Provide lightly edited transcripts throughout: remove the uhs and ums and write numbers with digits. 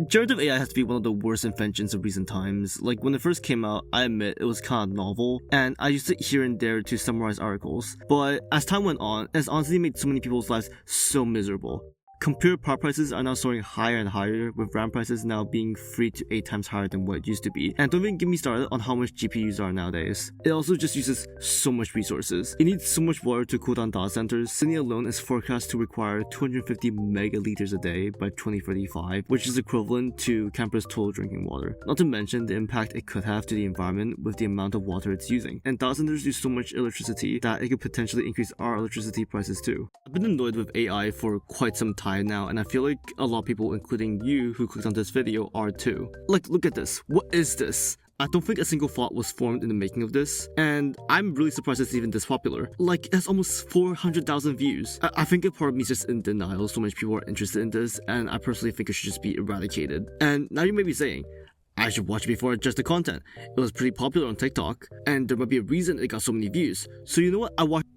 Generative AI has to be one of the worst inventions of recent times. Like, when it first came out, I admit it was kind of novel, and I used it here and there to summarize articles. But as time went on, it has honestly made so many people's lives so miserable. Computer power prices are now soaring higher and higher, with RAM prices now being 3 to 8 times higher than what it used to be. And don't even get me started on how much GPUs are nowadays. It also just uses so much resources. It needs so much water to cool down data centers. Sydney alone is forecast to require 250 megaliters a day by 2035, which is equivalent to Canberra's total drinking water. Not to mention the impact it could have to the environment with the amount of water it's using. And data centers use so much electricity that it could potentially increase our electricity prices too. I've been annoyed with AI for quite some time now, and I feel like a lot of people, including you who clicked on this video, are too. Like, look at this. What is this? I don't think a single thought was formed in the making of this, and I'm really surprised it's even this popular. Like, it has almost 400,000 views. I think a part of me is just in denial so much people are interested in this, and I personally think it should just be eradicated. And now you may be saying, I should watch it before I judge the content. It was pretty popular on TikTok, and there might be a reason it got so many views. So you know what? I watched.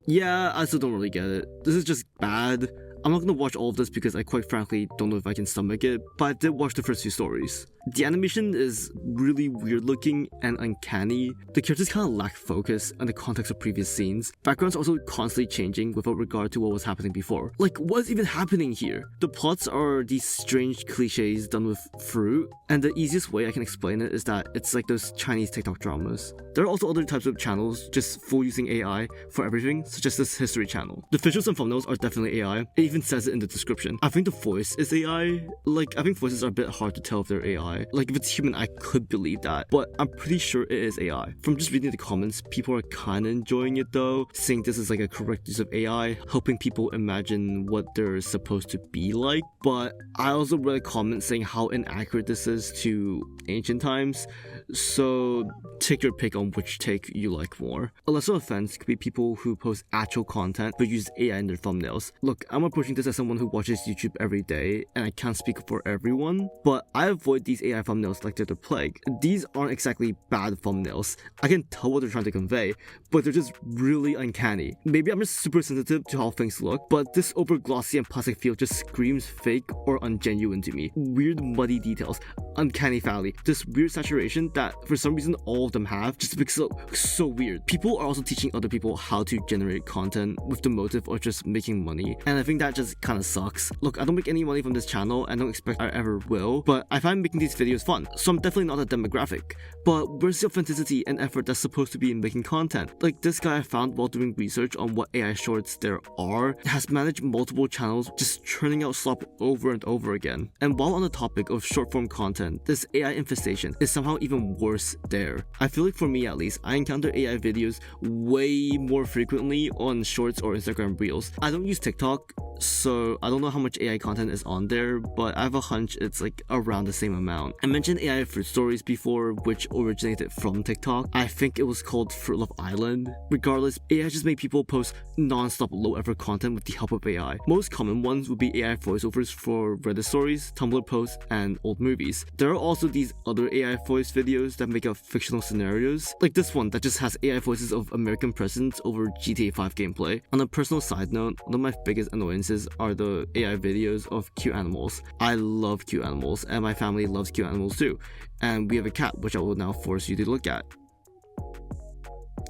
Yeah, I still don't really get it. This is just bad. I'm not gonna watch all of this because I quite frankly don't know if I can stomach it, but I did watch the first few stories. The animation is really weird looking and uncanny. The characters kind of lack focus and the context of previous scenes. Backgrounds are also constantly changing without regard to what was happening before. Like, what is even happening here? The plots are these strange cliches done with fruit, and the easiest way I can explain it is that it's like those Chinese TikTok dramas. There are also other types of channels just full using AI for everything, such as this history channel. The visuals and thumbnails are definitely AI. It even says it in the description. I think the voice is AI. Like, I think voices are a bit hard to tell if they're AI. Like, if it's human, I could believe that, but I'm pretty sure it is AI. From just reading the comments, people are kinda enjoying it though, saying this is like a correct use of AI, helping people imagine what they're supposed to be like. But I also read a comment saying how inaccurate this is to ancient times, so take your pick on which take you like more. A lesser offense could be people who post actual content but use AI in their thumbnails. Look, I'm approaching this as someone who watches YouTube every day, and I can't speak for everyone, but I avoid these AI thumbnails like they're the plague. These aren't exactly bad thumbnails. I can tell what they're trying to convey, but they're just really uncanny. Maybe I'm just super sensitive to how things look, but this over glossy and plastic feel just screams fake or ungenuine to me. Weird muddy details, uncanny valley, this weird saturation that for some reason all of them have just makes it look so weird. People are also teaching other people how to generate content with the motive of just making money, and I think that just kinda sucks. Look, I don't make any money from this channel and don't expect I ever will, but I find making these videos fun, so I'm definitely not a demographic. But where's the authenticity and effort that's supposed to be in making content? Like, this guy I found while doing research on what AI shorts there are has managed multiple channels just churning out slop over and over again. And while on the topic of short form content, this AI infestation is somehow even worse there. I feel like for me at least, I encounter AI videos way more frequently on shorts or Instagram reels. I don't use TikTok, so I don't know how much AI content is on there, but I have a hunch it's like around the same amount. I mentioned AI fruit stories before, which originated from TikTok. I think it was called Fruit Love Island. Regardless, AI just made people post non-stop low-effort content with the help of AI. Most common ones would be AI voiceovers for Reddit stories, Tumblr posts, and old movies. There are also these other AI voice videos that make up fictional scenarios, like this one that just has AI voices of American presidents over GTA 5 gameplay. On a personal side note, one of my biggest annoyances are the AI videos of cute animals. I love cute animals, and my family loves cute animals too. And we have a cat, which I will now force you to look at.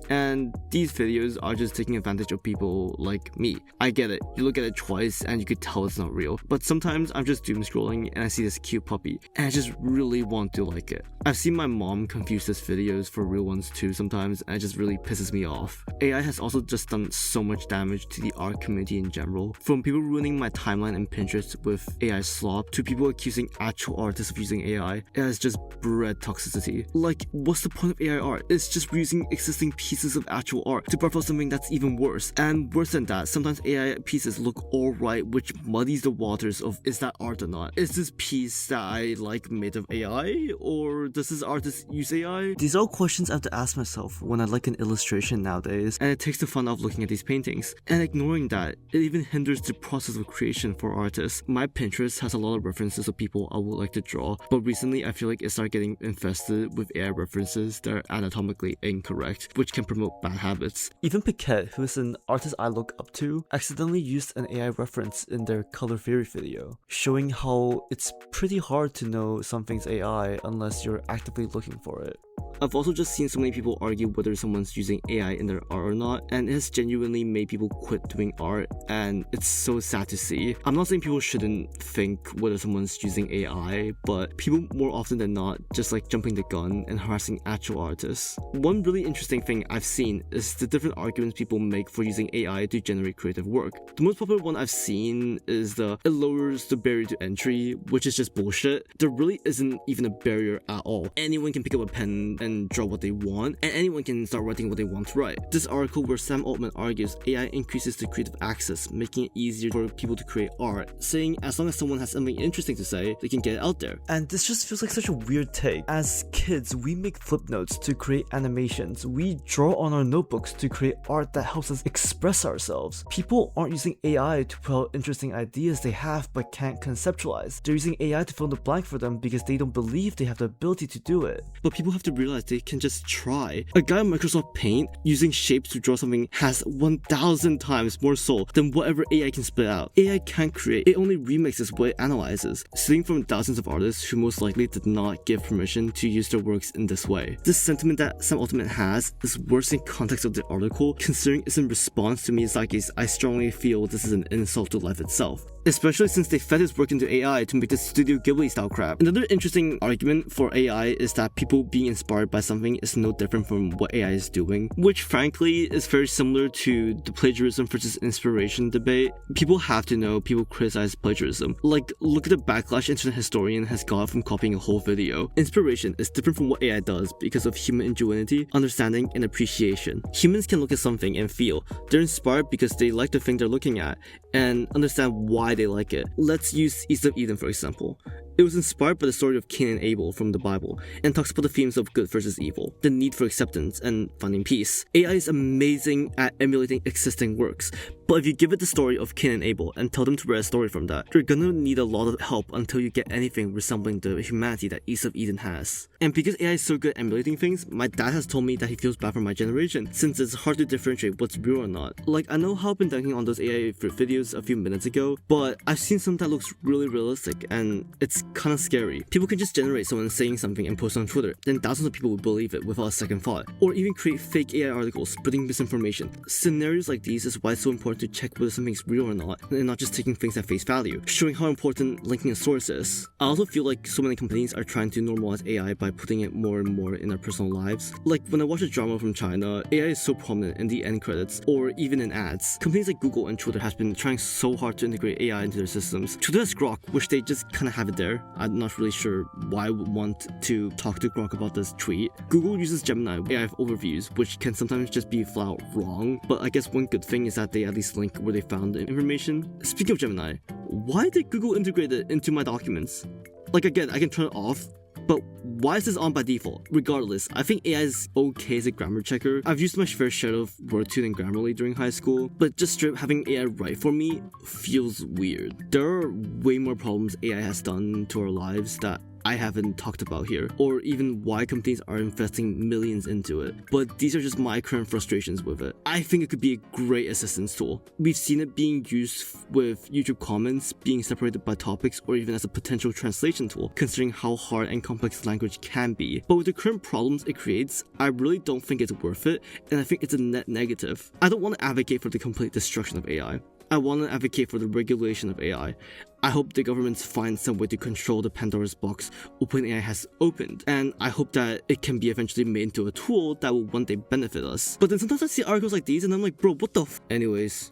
And these videos are just taking advantage of people like me. I get it, you look at it twice and you could tell it's not real, but sometimes I'm just doom scrolling and I see this cute puppy and I just really want to like it. I've seen my mom confuse these videos for real ones too sometimes, and it just really pisses me off. AI has also just done so much damage to the art community in general, from people ruining my timeline in Pinterest with AI slop to people accusing actual artists of using AI. It has just bred toxicity. Like, what's the point of AI art? It's just reusing existing pieces of actual art to profile something that's even worse. And worse than that, sometimes AI pieces look alright, which muddies the waters of is that art or not. Is this piece that I like made of AI, or does this artist use AI? These are all questions I have to ask myself when I like an illustration nowadays, and it takes the fun out of looking at these paintings. And ignoring that, it even hinders the process of creation for artists. My Pinterest has a lot of references of people I would like to draw, but recently I feel like it started getting infested with AI references that are anatomically incorrect, which can and promote bad habits. Even Piquet, who is an artist I look up to, accidentally used an AI reference in their color theory video, showing how it's pretty hard to know something's AI unless you're actively looking for it. I've also just seen so many people argue whether someone's using AI in their art or not, and it has genuinely made people quit doing art, and it's so sad to see. I'm not saying people shouldn't think whether someone's using AI, but people more often than not just like jumping the gun and harassing actual artists. One really interesting thing I've seen is the different arguments people make for using AI to generate creative work. The most popular one I've seen is it lowers the barrier to entry, which is just bullshit. There really isn't even a barrier at all. Anyone can pick up a pen and draw what they want, and anyone can start writing what they want to write. This article where Sam Altman argues AI increases the creative access, making it easier for people to create art, saying as long as someone has something interesting to say, they can get it out there. And this just feels like such a weird take. As kids, we make flip notes to create animations. We draw on our notebooks to create art that helps us express ourselves. People aren't using AI to put out interesting ideas they have but can't conceptualize. They're using AI to fill in the blank for them because they don't believe they have the ability to do it. But people have to realize they can just try. A guy on Microsoft Paint using shapes to draw something has 1,000 times more soul than whatever AI can spit out. AI can't create, it only remixes what it analyzes, stealing from thousands of artists who most likely did not give permission to use their works in this way. This sentiment that Sam Altman has is worse in context of the article, considering it's in response to Miyazaki's "I strongly feel this is an insult to life itself," especially since they fed his work into AI to make this Studio Ghibli style crap. Another interesting argument for AI is that people being inspired by something is no different from what AI is doing, which frankly is very similar to the plagiarism versus inspiration debate. People have to know people criticize plagiarism. Like, look at the backlash internet historian has got from copying a whole video. Inspiration is different from what AI does because of human ingenuity, understanding, and appreciation. Humans can look at something and feel they're inspired because they like the thing they're looking at and understand why they like it. Let's use East of Eden for example. It was inspired by the story of Cain and Abel from the Bible, and talks about the themes of good versus evil, the need for acceptance, and finding peace. AI is amazing at emulating existing works, but if you give it the story of Cain and Abel and tell them to write a story from that, you're gonna need a lot of help until you get anything resembling the humanity that East of Eden has. And because AI is so good at emulating things, my dad has told me that he feels bad for my generation, since it's hard to differentiate what's real or not. Like, I know how I've been dunking on those AI videos a few minutes ago, but I've seen some that looks really realistic, and it's kinda scary. People can just generate someone saying something and post on Twitter, then thousands of people will believe it without a second thought. Or even create fake AI articles spreading misinformation. Scenarios like these is why it's so important to check whether something's real or not, and not just taking things at face value, showing how important linking a source is. I also feel like so many companies are trying to normalize AI by putting it more and more in our personal lives. Like, when I watch a drama from China, AI is so prominent in the end credits, or even in ads. Companies like Google and Twitter have been trying so hard to integrate AI into their systems. Twitter has Grok, which they just kinda have it there. I'm not really sure why I would want to talk to Grok about this tweet. Google uses Gemini AI overviews, which can sometimes just be flat out wrong, but I guess one good thing is that they at least link where they found the information. Speaking of Gemini, why did Google integrate it into my documents? Like, again, I can turn it off, but why is this on by default? Regardless, I think AI is okay as a grammar checker. I've used my fair share of WordTune and Grammarly during high school, but just straight having AI write for me feels weird. There are way more problems AI has done to our lives that I haven't talked about here, or even why companies are investing millions into it, but these are just my current frustrations with it. I think it could be a great assistance tool. We've seen it being used with YouTube comments being separated by topics, or even as a potential translation tool, considering how hard and complex language can be. But with the current problems it creates, I really don't think it's worth it, and I think it's a net negative. I don't want to advocate for the complete destruction of AI. I want to advocate for the regulation of AI. I hope the governments find some way to control the Pandora's box OpenAI has opened, and I hope that it can be eventually made into a tool that will one day benefit us. But then sometimes I see articles like these and I'm like, bro, what the f. Anyways,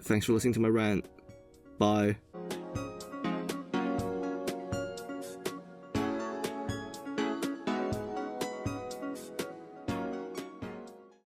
thanks for listening to my rant. Bye.